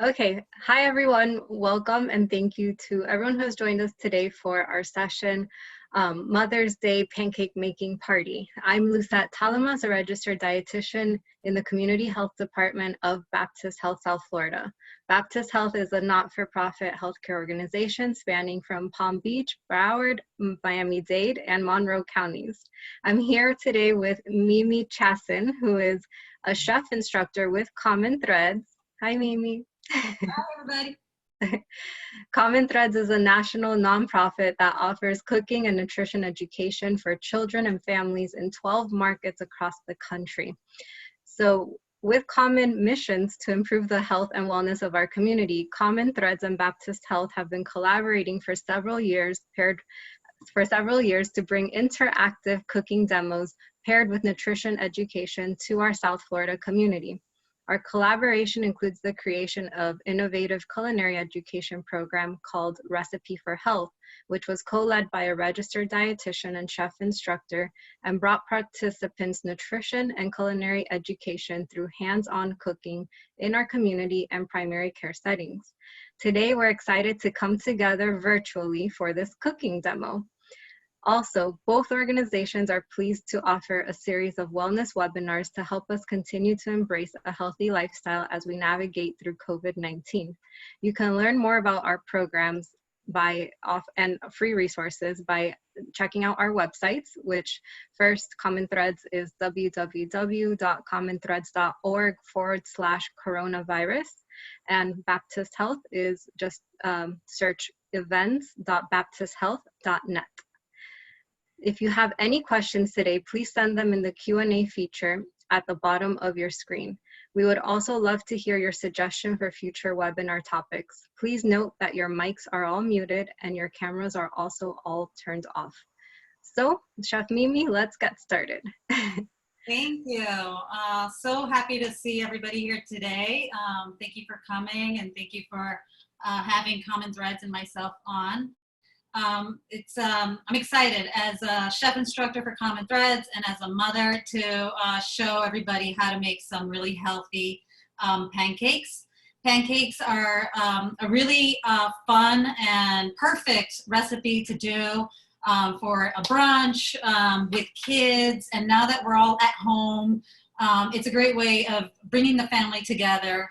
Okay, hi everyone, welcome and thank you to everyone who has joined us today for our session, Mother's Day Pancake Making Party. I'm Lucette Talamas, a registered dietitian in the Community Health Department of Baptist Health South Florida. Baptist Health is a not-for-profit healthcare organization spanning from Palm Beach, Broward, Miami-Dade, and Monroe counties. I'm here today with Mimi Chassin, who is a chef instructor with Common Threads. Hi, Mimi. Hi, everybody. Common Threads is a national nonprofit that offers cooking and nutrition education for children and families in 12 markets across the country. So, with common missions to improve the health and wellness of our community, Common Threads and Baptist Health have been collaborating for several years to bring interactive cooking demos paired with nutrition education to our South Florida community. Our collaboration includes the creation of innovative culinary education program called Recipe for Health, which was co-led by a registered dietitian and chef instructor and brought participants nutrition and culinary education through hands-on cooking in our community and primary care settings. Today, we're excited to come together virtually for this cooking demo. Also, both organizations are pleased to offer a series of wellness webinars to help us continue to embrace a healthy lifestyle as we navigate through COVID-19. You can learn more about our programs and free resources by checking out our websites, which first, Common Threads is www.commonthreads.org/coronavirus, and Baptist Health is just search events.baptisthealth.net. If you have any questions today, please send them in the Q&A feature at the bottom of your screen. We would also love to hear your suggestion for future webinar topics. Please note that your mics are all muted and your cameras are also all turned off. So, Chef Mimi, let's get started. Thank you. So happy to see everybody here today. Thank you for coming and thank you for having Common Threads and myself on. I'm excited as a chef instructor for Common Threads and as a mother to show everybody how to make some really healthy pancakes. Pancakes are a really fun and perfect recipe to do for a brunch with kids. And now that we're all at home, it's a great way of bringing the family together.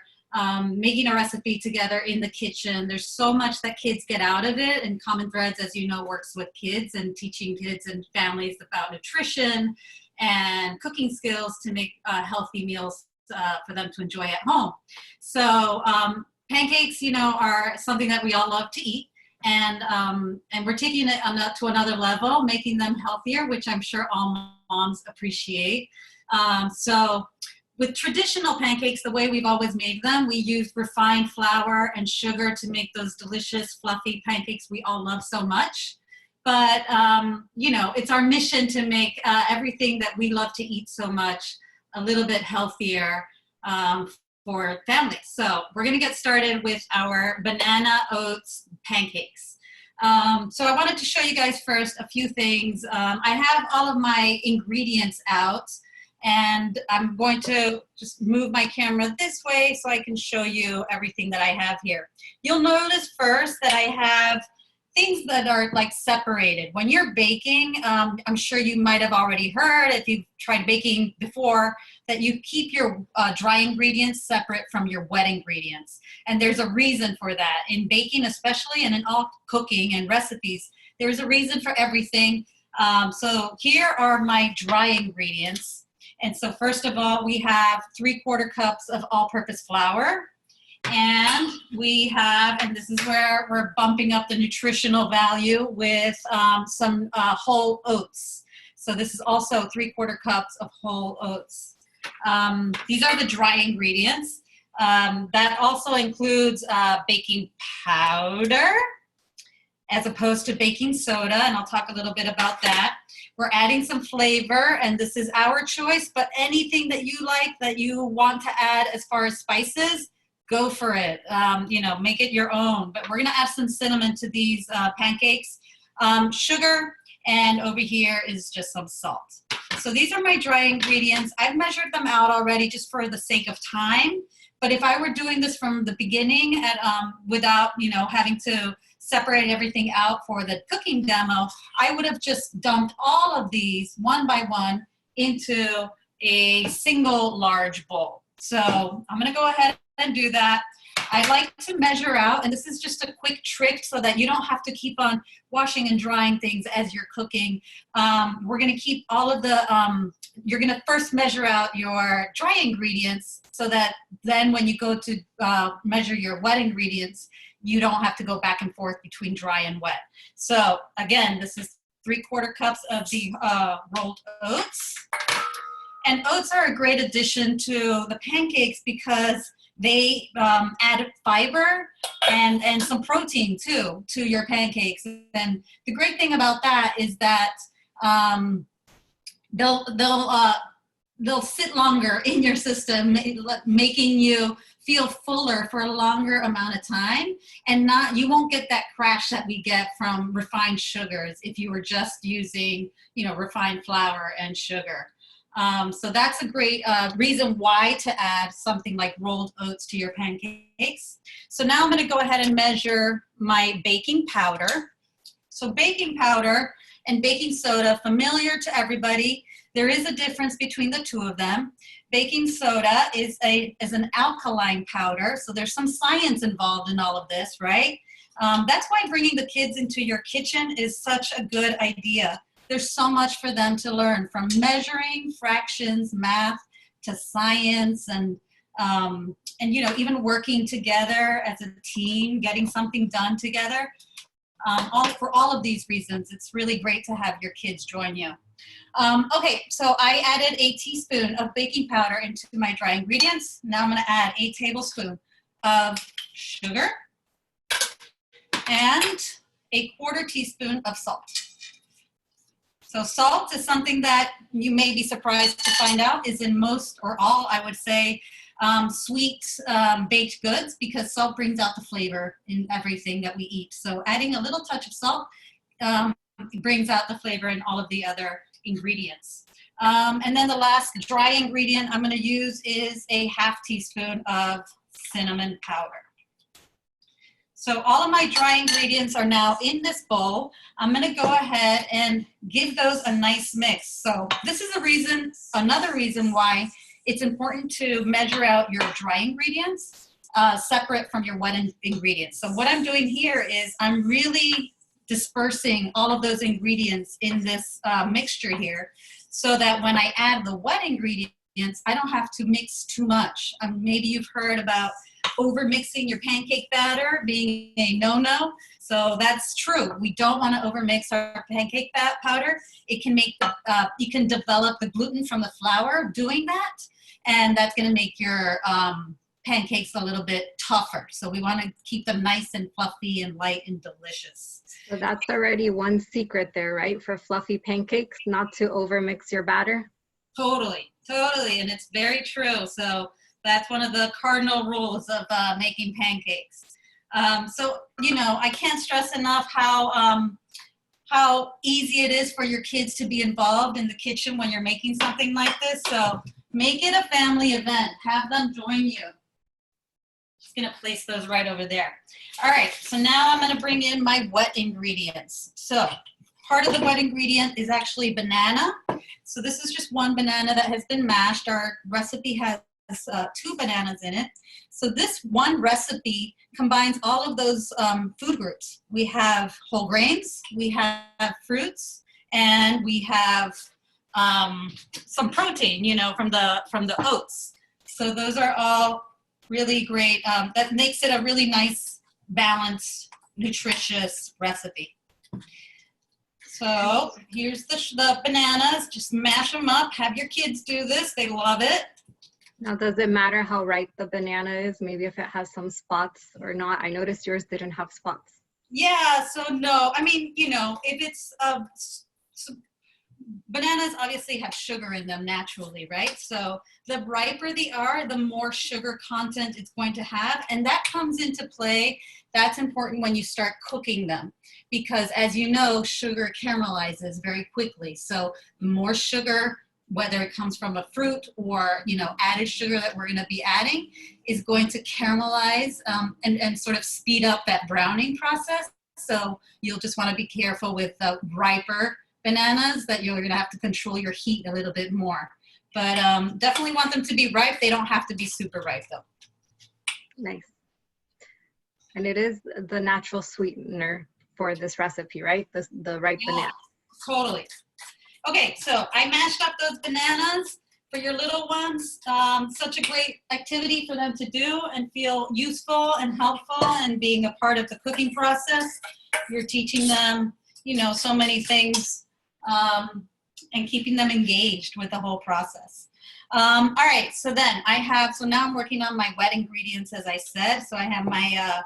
Making a recipe together in the kitchen. There's so much that kids get out of it, and Common Threads, as you know, works with kids and teaching kids and families about nutrition and cooking skills to make healthy meals for them to enjoy at home. So pancakes, you know, are something that we all love to eat, and we're taking it to another level, making them healthier, which I'm sure all moms appreciate. With traditional pancakes, the way we've always made them, we use refined flour and sugar to make those delicious, fluffy pancakes we all love so much. But, you know, it's our mission to make everything that we love to eat so much a little bit healthier for families. So we're going to get started with our banana oats pancakes. So I wanted to show you guys first a few things. I have all of my ingredients out. And I'm going to just move my camera this way so I can show you everything that I have here. You'll notice first that I have things that are like separated. When you're baking, I'm sure you might have already heard, if you've tried baking before, that you keep your dry ingredients separate from your wet ingredients. And there's a reason for that. In baking especially, and in all cooking and recipes, there's a reason for everything. So here are my dry ingredients. And so first of all, we have 3/4 cups of all-purpose flour. And we have, and this is where we're bumping up the nutritional value with some whole oats. So this is also 3/4 cups of whole oats. These are the dry ingredients. That also includes baking powder as opposed to baking soda, and I'll talk a little bit about that. We're adding some flavor, and this is our choice, but anything that you like, that you want to add as far as spices, go for it. You know, make it your own. But we're gonna add some cinnamon to these pancakes, sugar, and over here is just some salt. So these are my dry ingredients. I've measured them out already just for the sake of time, But if I were doing this from the beginning without, having to separate everything out for the cooking demo, I would have just dumped all of these one by one into a single large bowl. So I'm gonna go ahead and do that. I like to measure out, and this is just a quick trick so that you don't have to keep on washing and drying things as you're cooking. We're gonna keep all of the, you're gonna first measure out your dry ingredients so that then when you go to measure your wet ingredients, you don't have to go back and forth between dry and wet. So again, this is 3/4 cups of the rolled oats. And oats are a great addition to the pancakes because they add fiber and some protein too to your pancakes. And the great thing about that is that they'll sit longer in your system, making you feel fuller for a longer amount of time, and you won't get that crash that we get from refined sugars if you were just using, refined flour and sugar. So that's a great reason why to add something like rolled oats to your pancakes. So now I'm going to go ahead and measure my baking powder. So baking powder and baking soda, familiar to everybody. There is a difference between the two of them. Baking soda is an alkaline powder, so there's some science involved in all of this, right? That's why bringing the kids into your kitchen is such a good idea. There's so much for them to learn, from measuring, fractions, math, to science, and even working together as a team, getting something done together. For all of these reasons, it's really great to have your kids join you. Okay, so I added a teaspoon of baking powder into my dry ingredients. Now I'm going to add a tablespoon of sugar and a 1/4 teaspoon of salt. So salt is something that you may be surprised to find out is in most or all, I would say, sweet baked goods, because salt brings out the flavor in everything that we eat. So adding a little touch of salt brings out the flavor in all of the other ingredients. And then the last dry ingredient I'm going to use is a 1/2 teaspoon of cinnamon powder. So all of my dry ingredients are now in this bowl. I'm going to go ahead and give those a nice mix. So this is another reason why it's important to measure out your dry ingredients separate from your wet ingredients. So what I'm doing here is I'm really dispersing all of those ingredients in this mixture here, so that when I add the wet ingredients, I don't have to mix too much. Maybe you've heard about over mixing your pancake batter being a no-no. So that's true. We don't want to over mix our pancake powder. It can make you can develop the gluten from the flour doing that, and that's going to make your pancakes a little bit tougher. So we want to keep them nice and fluffy and light and delicious. So that's already one secret there, right? For fluffy pancakes, not to over mix your batter. Totally, and it's very true. So that's one of the cardinal rules of making pancakes. So, I can't stress enough how easy it is for your kids to be involved in the kitchen when you're making something like this. So make it a family event. Have them join you. Just going to place those right over there. All right, so now I'm going to bring in my wet ingredients. So part of the wet ingredient is actually banana. So this is just one banana that has been mashed. Our recipe has 2 bananas in it. So this one recipe combines all of those food groups. We have whole grains, we have fruits, and we have some protein, from the oats. So those are all really great. That makes it a really nice, balanced, nutritious recipe. So here's the bananas. Just mash them up. Have your kids do this. They love it. Now, does it matter how ripe the banana is? Maybe if it has some spots or not? I noticed yours didn't have spots. Yeah, so no. I mean, if it's bananas obviously have sugar in them naturally, right? So the riper they are, the more sugar content it's going to have. And that comes into play. That's important when you start cooking them, because as you know, sugar caramelizes very quickly. So the more sugar whether it comes from a fruit or, added sugar that we're going to be adding, is going to caramelize and sort of speed up that browning process. So you'll just want to be careful with the riper bananas that you're going to have to control your heat a little bit more. But definitely want them to be ripe. They don't have to be super ripe though. Nice. And it is the natural sweetener for this recipe, right? The ripe banana. Totally. Okay, so I mashed up those bananas for your little ones. Such a great activity for them to do and feel useful and helpful and being a part of the cooking process. You're teaching them, so many things and keeping them engaged with the whole process. All right, so now I'm working on my wet ingredients, as I said. So I have my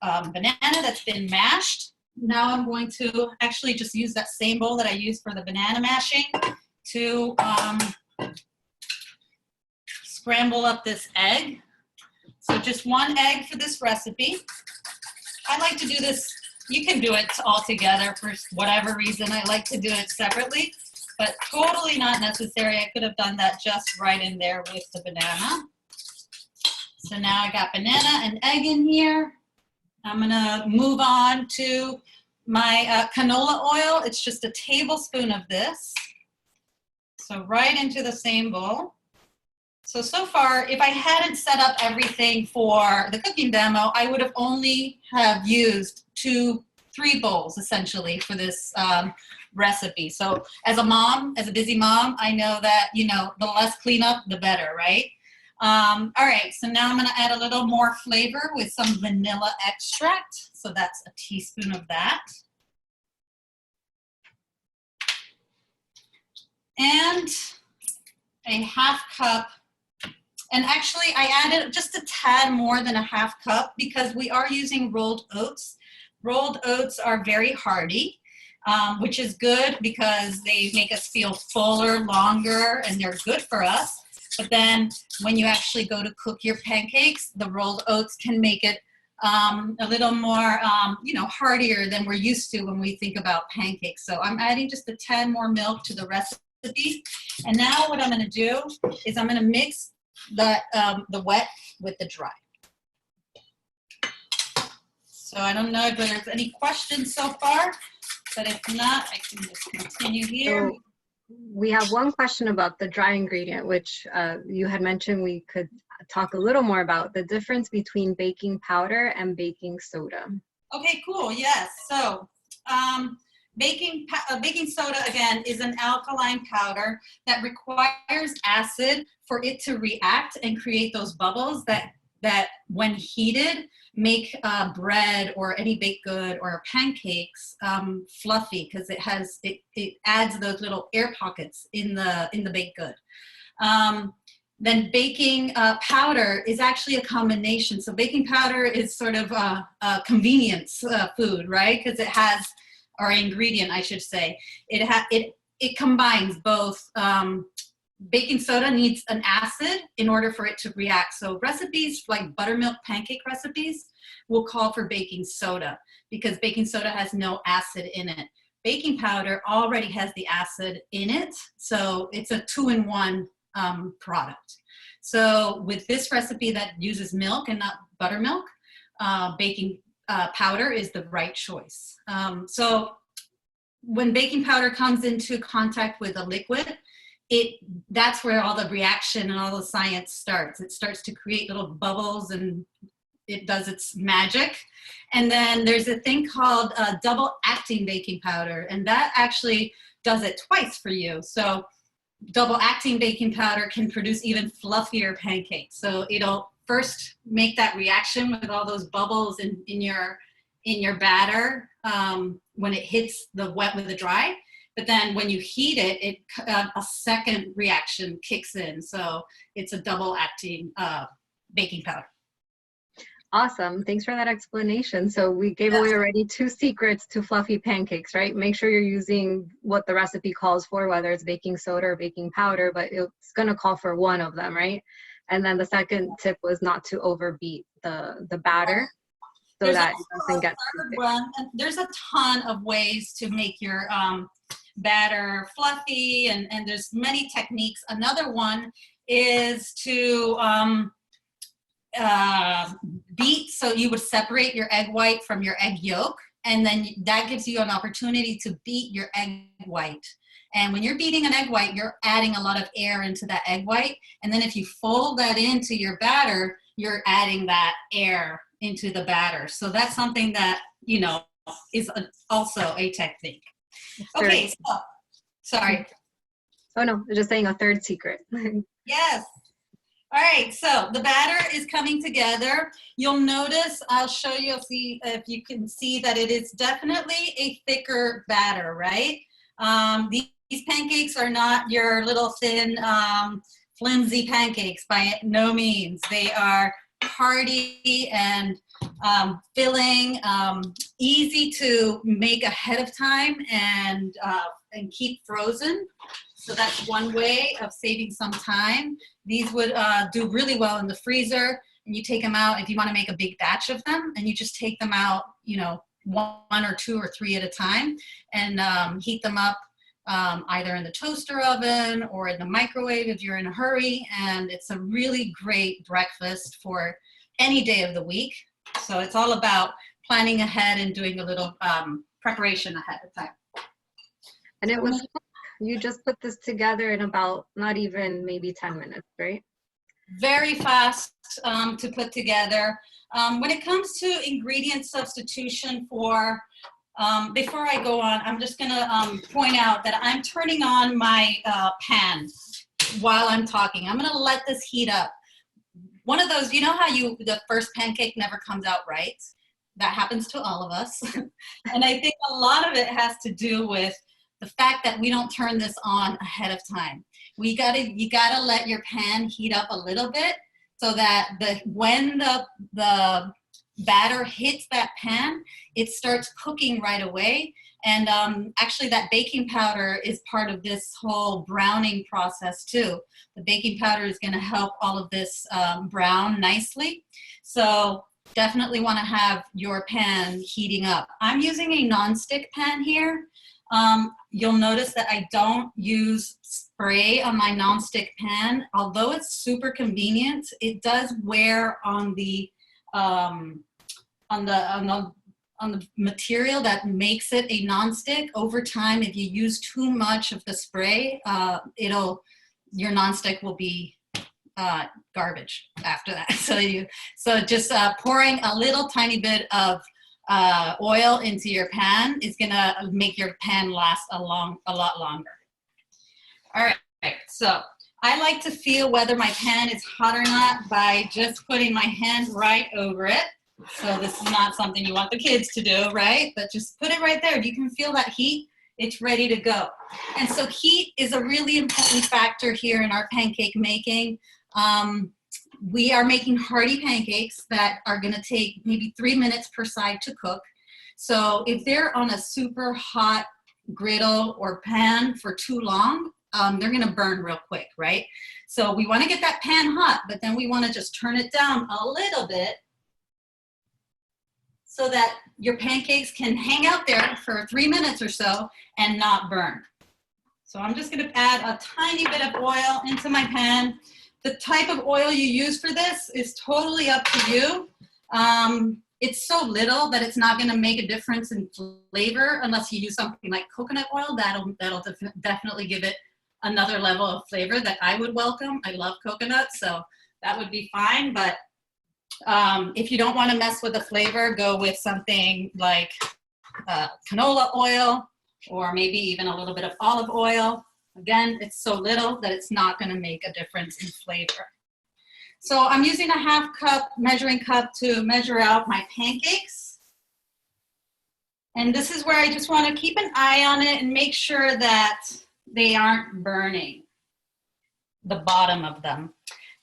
banana that's been mashed. Now I'm going to actually just use that same bowl that I used for the banana mashing to scramble up this egg. So just one egg for this recipe. I like to do this, you can do it all together for whatever reason. I like to do it separately, but totally not necessary. I could have done that just right in there with the banana. So now I got banana and egg in here. I'm gonna move on to my canola oil. It's just a tablespoon of this. So right into the same bowl. So far, if I hadn't set up everything for the cooking demo, I would have only have used 3 bowls essentially for this recipe. So as a busy mom, I know that, the less cleanup, the better, right? All right, so now I'm gonna add a little more flavor with some vanilla extract. So that's a teaspoon of that. And a half cup, and actually I added just a tad more than a half cup because we are using rolled oats. Rolled oats are very hearty, which is good because they make us feel fuller, longer, and they're good for us. But then when you actually go to cook your pancakes, the rolled oats can make it a little more, heartier than we're used to when we think about pancakes. So I'm adding just a tad more milk to the recipe. And now what I'm going to do is I'm going to mix the wet with the dry. So I don't know if there's any questions so far, but if not, I can just continue here. So we have one question about the dry ingredient, which you had mentioned we could talk a little more about the difference between baking powder and baking soda. Okay, cool. Yes. So baking soda, again, is an alkaline powder that requires acid for it to react and create those bubbles that when heated make bread or any baked good or pancakes fluffy, because it adds those little air pockets in the baked good. Then baking powder is actually a combination. So baking powder is sort of a convenience food, right? Because it has, or ingredient, I should say. It combines both. Baking soda needs an acid in order for it to react. So recipes like buttermilk pancake recipes will call for baking soda because baking soda has no acid in it. Baking powder already has the acid in it, so it's a 2-in-1 product. So with this recipe that uses milk and not buttermilk, baking powder is the right choice. So when baking powder comes into contact with a liquid, that's where all the reaction and all the science starts. It starts to create little bubbles and it does its magic. And then there's a thing called double acting baking powder, and that actually does it twice for you. So double acting baking powder can produce even fluffier pancakes. So it'll first make that reaction with all those bubbles in your batter when it hits the wet with the dry. But then when you heat it, a second reaction kicks in. So it's a double acting baking powder. Awesome. Thanks for that explanation. So we gave away already 2 secrets to fluffy pancakes, right? Make sure you're using what the recipe calls for, whether it's baking soda or baking powder, but it's going to call for one of them, right? And then the second tip was not to overbeat the batter so that it doesn't get too thick. There's a ton of ways to make your batter fluffy, and there's many techniques. Another one is to beat, so you would separate your egg white from your egg yolk, and then that gives you an opportunity to beat your egg white. And when you're beating an egg white, you're adding a lot of air into that egg white, and then if you fold that into your batter, you're adding that air into the batter. So that's something that, you know, is also a technique. Okay, so, sorry. Oh no, just saying a third secret. Yes. All right, so the batter is coming together. You'll notice, I'll show you, see if you can see that it is definitely a thicker batter, right? These pancakes are not your little thin, flimsy pancakes by no means. They are hearty and filling, easy to make ahead of time and keep frozen. So that's one way of saving some time. These would do really well in the freezer, and you take them out if you want to make a big batch of them, and you just take them out, you know, 1 or 2 or 3 at a time, and heat them up either in the toaster oven or in the microwave if you're in a hurry. And it's a really great breakfast for any day of the week. So it's all about planning ahead and doing a little preparation ahead of time. And it was, you just put this together in about not even maybe 10 minutes, right? Very fast to put together. When it comes to ingredient substitution for, before I go on, I'm just gonna point out that I'm turning on my pan while I'm talking. I'm gonna let this heat up. One of those, you know how the first pancake never comes out right? That happens to all of us. And I think a lot of it has to do with the fact that we don't turn this on ahead of time. You gotta let your pan heat up a little bit so that when the batter hits that pan, it starts cooking right away. And actually that baking powder is part of this whole browning process too. The baking powder is gonna help all of this brown nicely. So definitely wanna have your pan heating up. I'm using a non-stick pan here. You'll notice that I don't use spray on my non-stick pan. Although it's super convenient, it does wear on the material that makes it a non-stick. Over time, if you use too much of the spray, your non-stick will be garbage after that. So just pouring a little tiny bit of oil into your pan is gonna make your pan last a lot longer. All right, so I like to feel whether my pan is hot or not by just putting my hand right over it. So this is not something you want the kids to do, right? But just put it right there. If you can feel that heat, it's ready to go. And so heat is a really important factor here in our pancake making. We are making hearty pancakes that are gonna take maybe 3 minutes per side to cook. So if they're on a super hot griddle or pan for too long, they're gonna burn real quick, right? So we wanna get that pan hot, but then we wanna just turn it down a little bit so that your pancakes can hang out there for 3 minutes or so and not burn. So I'm just gonna add a tiny bit of oil into my pan. The type of oil you use for this is totally up to you. It's so little that it's not gonna make a difference in flavor unless you use something like coconut oil. That'll definitely give it another level of flavor that I would welcome. I love coconut, so that would be fine. But if you don't want to mess with the flavor, go with something like canola oil, or maybe even a little bit of olive oil. Again, it's so little that it's not going to make a difference in flavor. So I'm using a 1/2 cup measuring cup to measure out my pancakes. And this is where I just want to keep an eye on it and make sure that they aren't burning the bottom of them.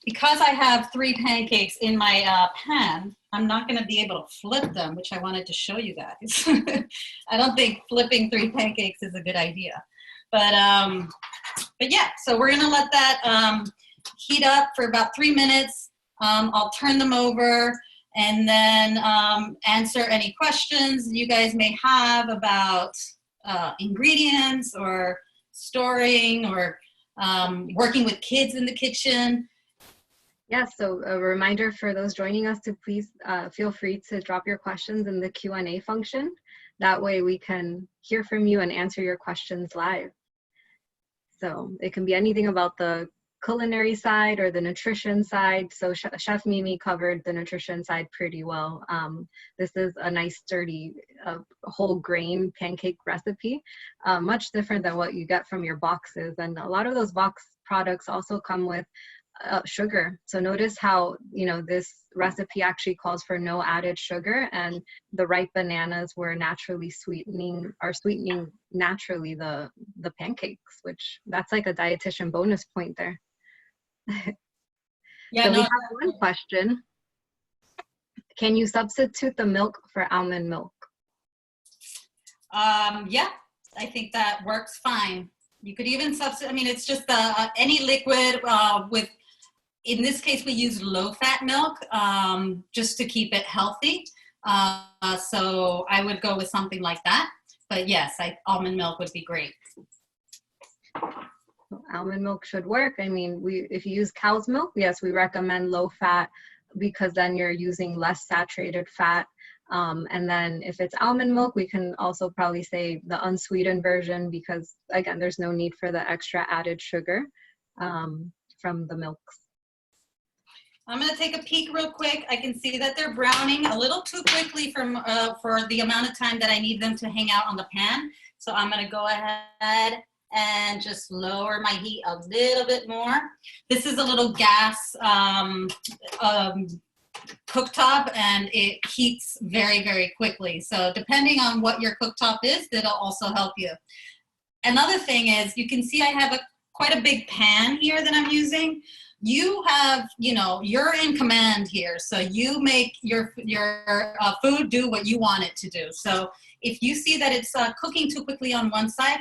Because I have 3 pancakes in my pan, I'm not going to be able to flip them, which I wanted to show you guys. I don't think flipping 3 pancakes is a good idea. But yeah, so we're going to let that heat up for about 3 minutes. I'll turn them over and then answer any questions you guys may have about ingredients or storing or working with kids in the kitchen? Yeah, so a reminder for those joining us to please feel free to drop your questions in the Q&A function. That way we can hear from you and answer your questions live. So it can be anything about the culinary side or the nutrition side. So Chef Mimi covered the nutrition side pretty well. This is a nice sturdy whole grain pancake recipe, much different than what you get from your boxes. And a lot of those box products also come with sugar. So notice how, you know, this recipe actually calls for no added sugar, and the ripe bananas were naturally sweetening naturally the pancakes, which that's like a dietitian bonus point there. Yeah, So we no, have one question. Can you substitute the milk for almond milk? yeah, I think that works fine. You could even substitute, I mean, it's just any liquid with, in this case, we use low-fat milk just to keep it healthy. So I would go with something like that. But yes, almond milk would be great. Almond milk should work. I mean, if you use cow's milk, yes, we recommend low-fat because then you're using less saturated fat. And then if it's almond milk, we can also probably say the unsweetened version because, again, there's no need for the extra added sugar from the milks. I'm going to take a peek real quick. I can see that they're browning a little too quickly for the amount of time that I need them to hang out on the pan. So I'm going to go ahead and just lower my heat a little bit more. This is a little gas cooktop, and it heats very, very quickly. So depending on what your cooktop is, that'll also help you. Another thing is, you can see I have quite a big pan here that I'm using. You have, you know, you're in command here. So you make your food do what you want it to do. So if you see that it's cooking too quickly on one side,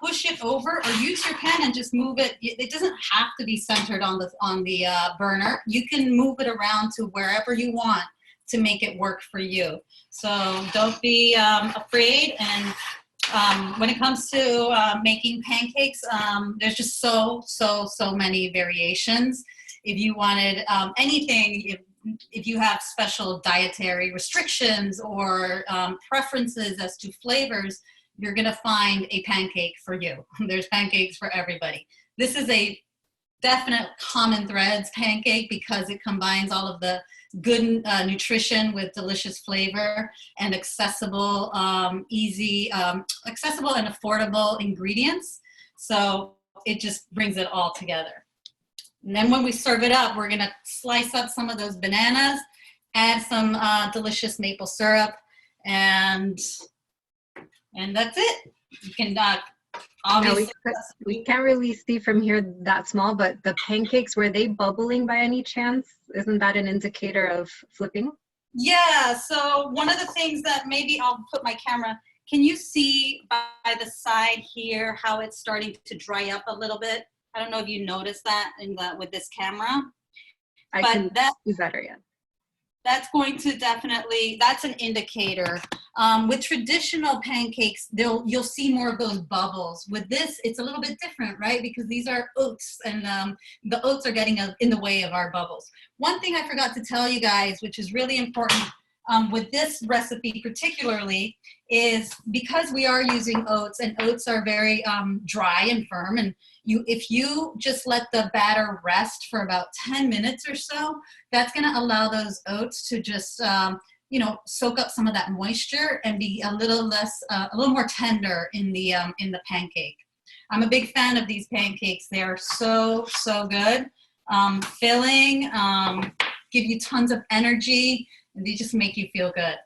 push it over or use your pan and just move it. It doesn't have to be centered on the burner. You can move it around to wherever you want to make it work for you. So don't be afraid. And when it comes to making pancakes, there's just so many variations. If you wanted anything, if you have special dietary restrictions or preferences as to flavors, you're gonna find a pancake for you. There's pancakes for everybody. This is a definite common threads pancake because it combines all of the good nutrition with delicious flavor and accessible, accessible and affordable ingredients. So it just brings it all together. And then when we serve it up, we're gonna slice up some of those bananas, add some delicious maple syrup, and that's it. You can obviously. No, we can't really see from here that small, but the pancakes, were they bubbling by any chance? Isn't that an indicator of flipping? Yeah, so one of the things that maybe I'll put my camera, can you see by the side here how it's starting to dry up a little bit? I don't know if you noticed that with this camera. I can see better, yeah. That's going to definitely, that's an indicator. With traditional pancakes, you'll see more of those bubbles. With this, it's a little bit different, right? Because these are oats, and the oats are getting in the way of our bubbles. One thing I forgot to tell you guys, which is really important with this recipe particularly, is because we are using oats, and oats are very dry and firm, and if you just let the batter rest for about 10 minutes or so, that's going to allow those oats to just soak up some of that moisture and be a little more tender in the pancake. I'm a big fan of these pancakes. They are so good, filling, give you tons of energy, and they just make you feel good.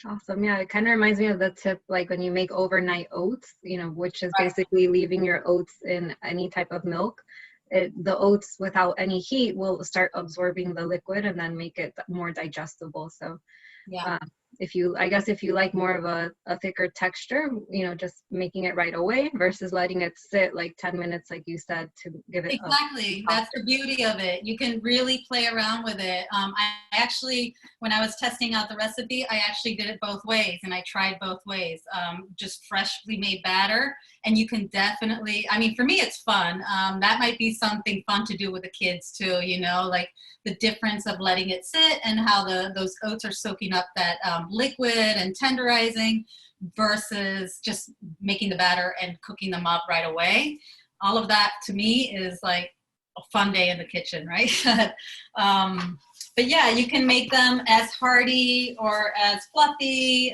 Awesome. Yeah, it kind of reminds me of the tip, like when you make overnight oats, which is basically leaving your oats in any type of milk. The oats without any heat will start absorbing the liquid and then make it more digestible. So yeah, I guess if you like more of a thicker texture, just making it right away versus letting it sit like 10 minutes, like you said, to give it Exactly. That's the beauty of it. You can really play around with it. I actually, when I was testing out the recipe, I actually did it both ways, and I tried both ways. Just freshly made batter, and you can definitely, I mean, for me, it's fun. That might be something fun to do with the kids too, like the difference of letting it sit and how those oats are soaking up that liquid and tenderizing versus just making the batter and cooking them up right away. All of that to me is like a fun day in the kitchen, right? But yeah, you can make them as hearty or as fluffy.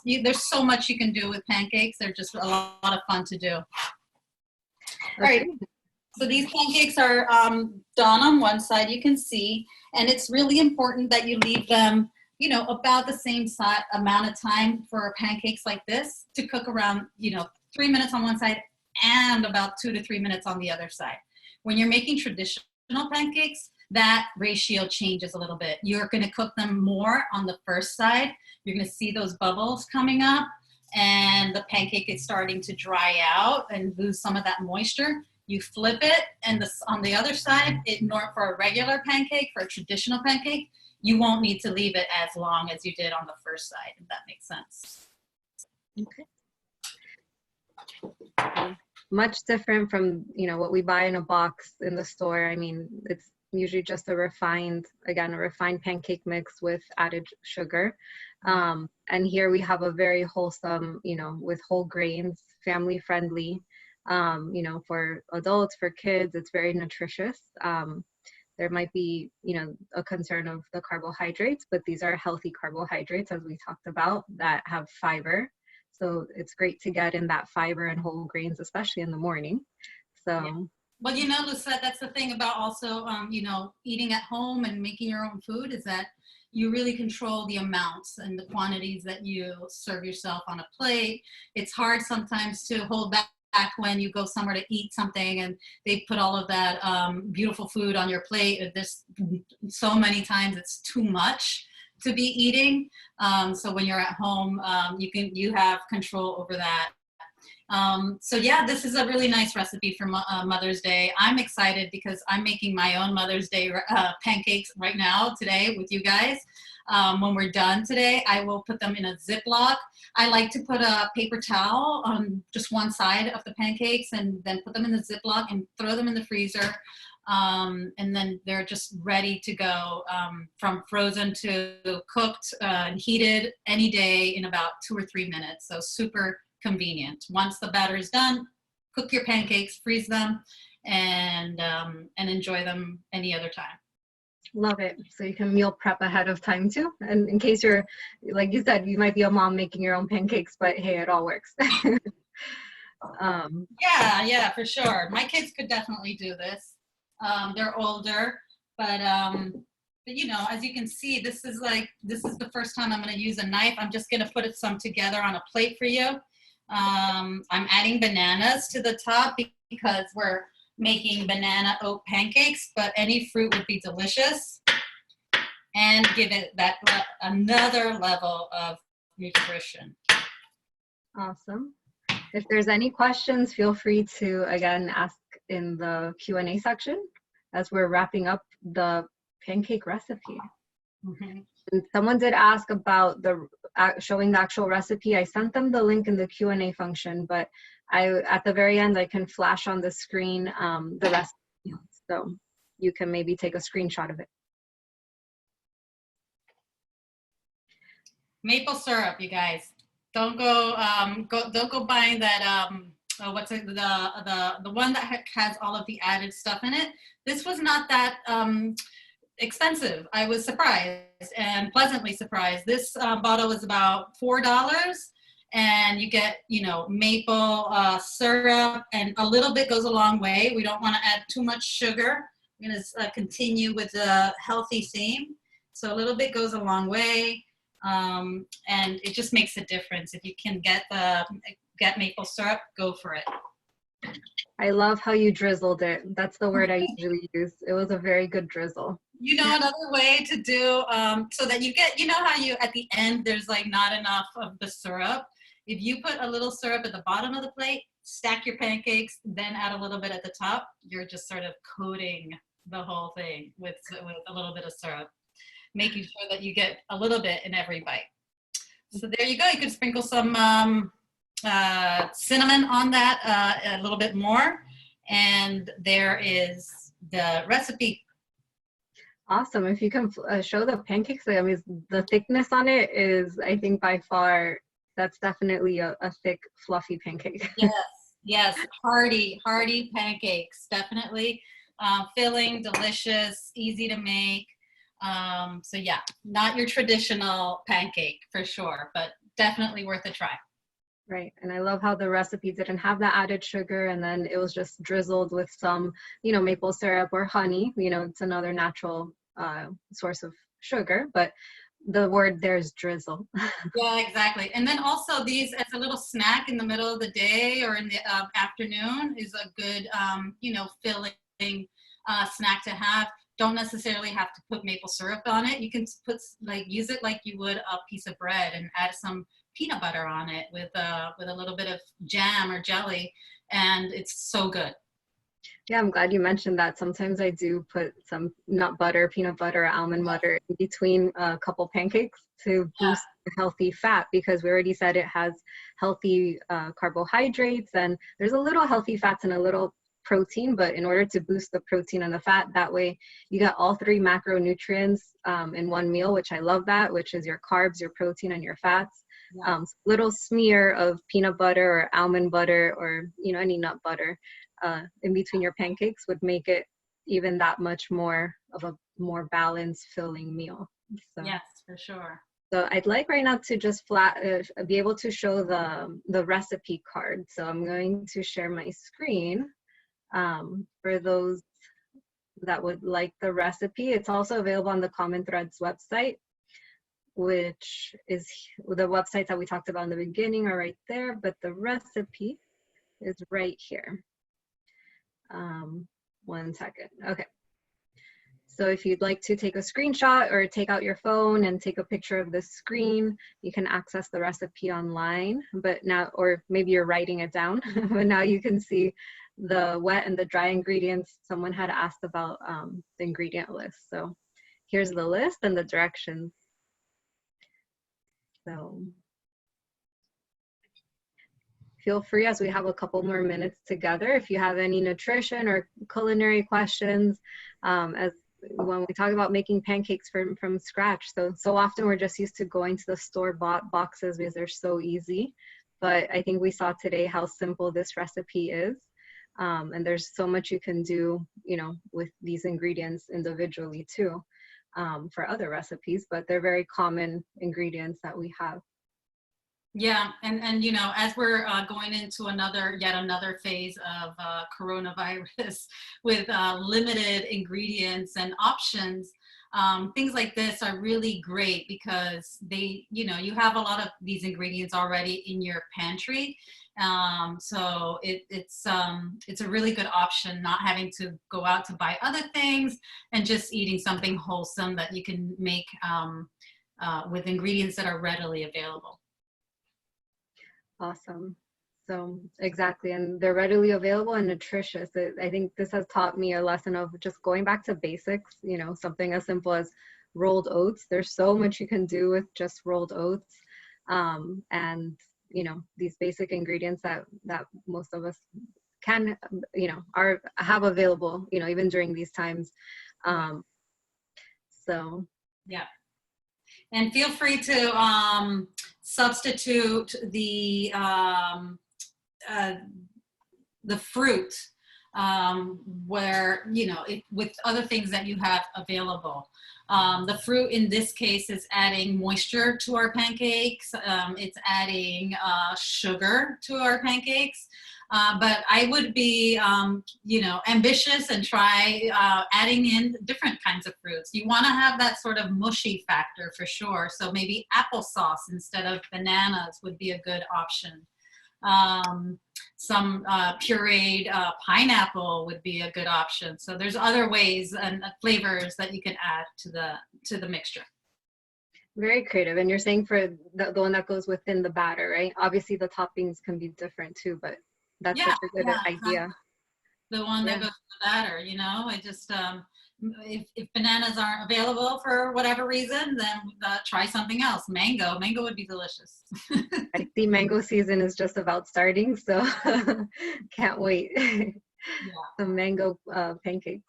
There's so much you can do with pancakes. They're just a lot of fun to do. All right, so these pancakes are done on one side, you can see, and it's really important that you leave them, about the same amount of time for pancakes like this to cook around, 3 minutes on one side and about 2 to 3 minutes on the other side. When you're making traditional pancakes, that ratio changes a little bit. You're going to cook them more on the first side. You're going to see those bubbles coming up, and the pancake is starting to dry out and lose some of that moisture. You flip it, and on the other side, for a regular pancake, for a traditional pancake, you won't need to leave it as long as you did on the first side, if that makes sense. Okay. Much different from what we buy in a box in the store. I mean, it's usually just a refined pancake mix with added sugar, and here we have a very wholesome, with whole grains, family friendly, for adults, for kids. It's very nutritious. There might be a concern of the carbohydrates, but these are healthy carbohydrates, as we talked about, that have fiber. So it's great to get in that fiber and whole grains, especially in the morning. So. Yeah. Well, Lucette, that's the thing about also, eating at home and making your own food, is that you really control the amounts and the quantities that you serve yourself on a plate. It's hard sometimes to hold back when you go somewhere to eat something and they put all of that beautiful food on your plate. There's so many times it's too much to be eating. So when you're at home, you have control over that. So yeah, this is a really nice recipe for Mother's Day. I'm excited because I'm making my own Mother's Day pancakes right now today with you guys. When we're done today, I will put them in a Ziploc. I like to put a paper towel on just one side of the pancakes and then put them in the Ziploc and throw them in the freezer. And then they're just ready to go, from frozen to cooked and heated any day in about 2 or 3 minutes. So super convenient. Once the batter is done, cook your pancakes, freeze them, and enjoy them any other time. Love it. So you can meal prep ahead of time too. And in case you're, like you said, you might be a mom making your own pancakes, but hey, it all works. Yeah, for sure. My kids could definitely do this. They're older, but as you can see, this is the first time I'm going to use a knife. I'm just going to put some together on a plate for you. I'm adding bananas to the top because we're making banana oat pancakes, but any fruit would be delicious and give it another level of nutrition. Awesome. If there's any questions, feel free to, again, ask in the Q&A section as we're wrapping up the pancake recipe. Mm-hmm. And someone did ask about showing the actual recipe. I sent them the link in the Q&A function, but at the very end, I can flash on the screen the recipe, so you can maybe take a screenshot of it. Maple syrup, you guys. Don't go buying that what's it, the one that has all of the added stuff in it. This was not that expensive. I was surprised and pleasantly surprised. This bottle is about $4, and you get maple syrup, and a little bit goes a long way. We don't want to add too much sugar. We're going to continue with the healthy theme, so a little bit goes a long way. And it just makes a difference. If you can get maple syrup, go for it. I love how you drizzled it. That's the word I usually use. It was a very good drizzle. You know, another way to do, so that you get, you know how you, at the end, there's like not enough of the syrup. If you put a little syrup at the bottom of the plate, stack your pancakes, then add a little bit at the top, you're just sort of coating the whole thing with a little bit of syrup, making sure that you get a little bit in every bite. So there you go. You could sprinkle some cinnamon on that, a little bit more. And there is the recipe. Awesome. If you can show the pancakes, I mean, the thickness on it is, I think by far, that's definitely a thick, fluffy pancake. Yes, yes, hearty pancakes, definitely. Filling, delicious, easy to make. So yeah, not your traditional pancake for sure, but definitely worth a try. Right. And I love how the recipe didn't have that added sugar, and then it was just drizzled with some, maple syrup or honey. It's another natural source of sugar, but the word there is drizzle. Yeah, exactly. And then also these as a little snack in the middle of the day or in the afternoon is a good, filling snack to have. Don't necessarily have to put maple syrup on it. You can use it like you would a piece of bread and add some peanut butter on it with a little bit of jam or jelly, and it's so good. Yeah, I'm glad you mentioned that. Sometimes I do put some nut butter, peanut butter, or almond butter in between a couple pancakes to boost the healthy fat, because we already said it has healthy carbohydrates, and there's a little healthy fats and a little protein, but in order to boost the protein and the fat, that way you get all three macronutrients in one meal, which I love that, which is your carbs, your protein, and your fats. Little smear of peanut butter or almond butter or any nut butter in between your pancakes would make it even that much more of a more balanced, filling meal. So, yes, for sure. So I'd like right now to just be able to show the recipe card. So I'm going to share my screen for those that would like the recipe. It's also available on the Common Threads website, which is the websites that we talked about in the beginning are right there, but the recipe is right here. 1 second. Okay. So if you'd like to take a screenshot or take out your phone and take a picture of the screen, you can access the recipe online, but now, or maybe you're writing it down, but now you can see the wet and the dry ingredients. Someone had asked about the ingredient list. So here's the list and the directions. So feel free, as we have a couple more minutes together, if you have any nutrition or culinary questions, as when we talk about making pancakes from scratch. So often we're just used to going to the store-bought boxes because they're so easy. But I think we saw today how simple this recipe is. And there's so much you can do, with these ingredients individually too, for other recipes, but they're very common ingredients that we have. Yeah, and as we're going into yet another phase of coronavirus with limited ingredients and options, things like this are really great because you have a lot of these ingredients already in your pantry. So it's a really good option, not having to go out to buy other things and just eating something wholesome that you can make with ingredients that are readily available. Awesome. So exactly, and they're readily available and nutritious. I think this has taught me a lesson of just going back to basics, something as simple as rolled oats. There's so much you can do with just rolled oats. And these basic ingredients that most of us can, have available, even during these times. So yeah. And feel free to substitute the fruit where, with other things that you have available. The fruit in this case is adding moisture to our pancakes. It's adding sugar to our pancakes. But I would be, ambitious and try adding in different kinds of fruits. You want to have that sort of mushy factor for sure. So maybe applesauce instead of bananas would be a good option. some pureed pineapple would be a good option. So there's other ways and flavors that you can add to the mixture. Very creative. And you're saying for the one that goes within the batter, right? Obviously the toppings can be different too, but that's such a good idea. The one that goes to the batter, you know, I just, if bananas aren't available for whatever reason, then try something else. Mango would be delicious. I see mango season is just about starting, so can't wait. The mango pancakes.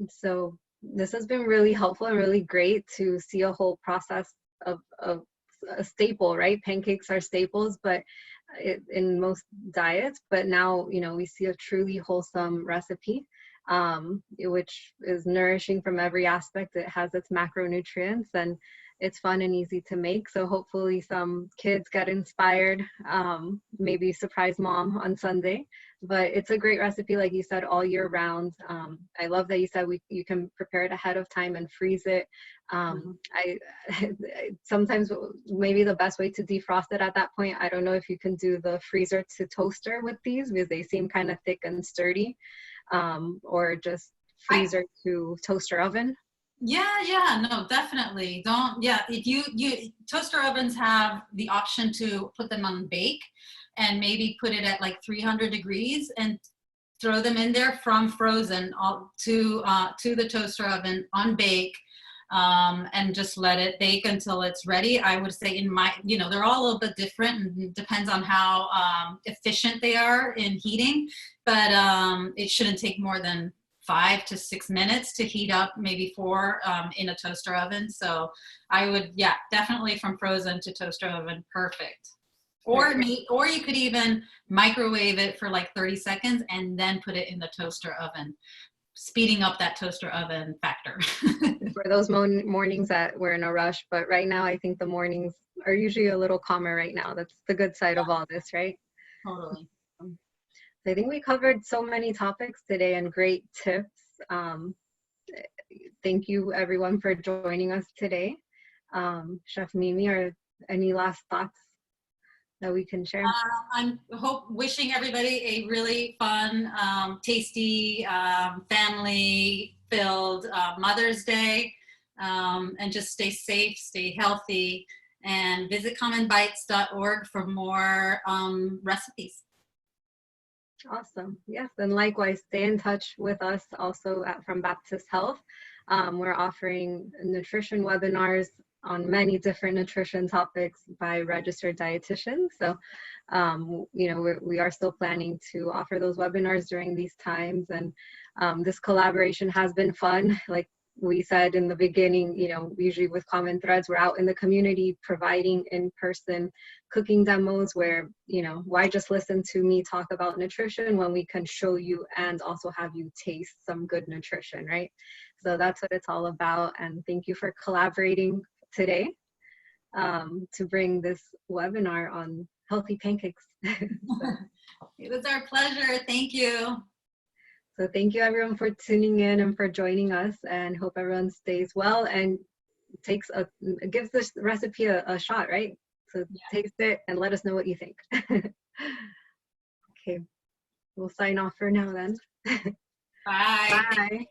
So this has been really helpful and really great to see a whole process of a staple, right? Pancakes are staples, but in most diets, but now, you know, we see a truly wholesome recipe, which is nourishing from every aspect. It has its macronutrients and it's fun and easy to make. So hopefully some kids get inspired, maybe surprise mom on Sunday. But it's a great recipe, like you said, all year round. I love that you said you can prepare it ahead of time and freeze it. I sometimes maybe the best way to defrost it at that point, I don't know if you can do the freezer to toaster with these because they seem kind of thick and sturdy, or just freezer to toaster oven. Yeah, no, definitely. If you toaster ovens have the option to put them on bake and maybe put it at like 300 degrees and throw them in there from frozen to the toaster oven on bake, and just let it bake until it's ready. I would say they're all a little bit different and depends on how efficient they are in heating, but it shouldn't take more than 5 to 6 minutes to heat up, maybe 4 in a toaster oven. So I would, definitely from frozen to toaster oven, perfect. Or you could even microwave it for like 30 seconds and then put it in the toaster oven, speeding up that toaster oven factor. For those mornings that we're in a rush, but right now I think the mornings are usually a little calmer right now. That's the good side of all this, right? Totally. I think we covered so many topics today and great tips. Thank you everyone for joining us today. Chef Mimi, are any last thoughts that we can share? I'm wishing everybody a really fun, tasty, family-filled Mother's Day, and just stay safe, stay healthy, and visit commonbites.org for more recipes. Awesome. Yes, and likewise, stay in touch with us also from Baptist Health. We're offering nutrition webinars on many different nutrition topics by registered dietitians. So, we are still planning to offer those webinars during these times. And this collaboration has been fun. Like we said in the beginning, usually with Common Threads, we're out in the community providing in-person cooking demos where, why just listen to me talk about nutrition when we can show you and also have you taste some good nutrition, right? So that's what it's all about. And thank you for collaborating today to bring this webinar on healthy pancakes. It was our pleasure. Thank you. So thank you everyone for tuning in and for joining us, and hope everyone stays well and gives this recipe a shot, right? So taste it and let us know what you think. Okay, we'll sign off for now then. Bye. Bye.